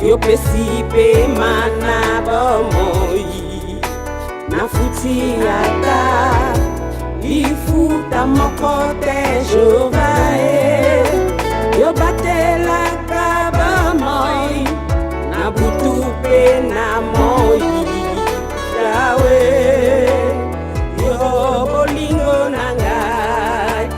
Yo pesipe mana bomoi na futi ata ifuta mokote jovae yo batela kabamoi na butupe na moi yawe yo bolingo nangai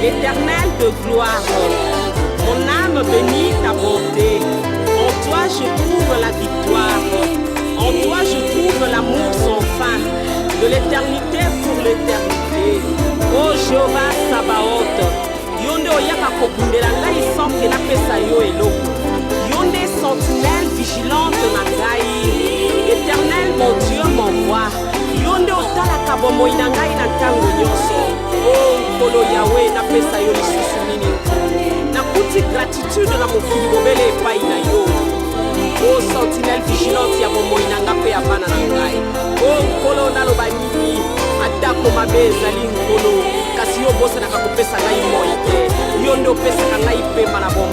Éternel de gloire, mon âme bénit ta bonté. En toi je trouve la victoire. En toi je trouve l'amour sans fin, de l'éternité pour l'éternité. Oh Jéhovah Sabaoth, yonde oyaka kobundela ngai sans que napesa yo eloko. Yonde sentinelle vigilante na ngai. Éternel mon Dieu, mon roi, yonde otalaka bomoi na ngai na ntango nyonso. Oh Nkolo Yahweh, napesa yo lisusu nini. Nakuti gratitude na mokili mobele epai na yo. Oh sentinelle vigilante ya bomoi na nga mpe ya bana na ngai. Oh Nkolo naloba nini, atako mabe ezali Nkolo, kasi yo obosanaka kopesa ngai moi te. Yo nde opesaka ngai pema na bomoi.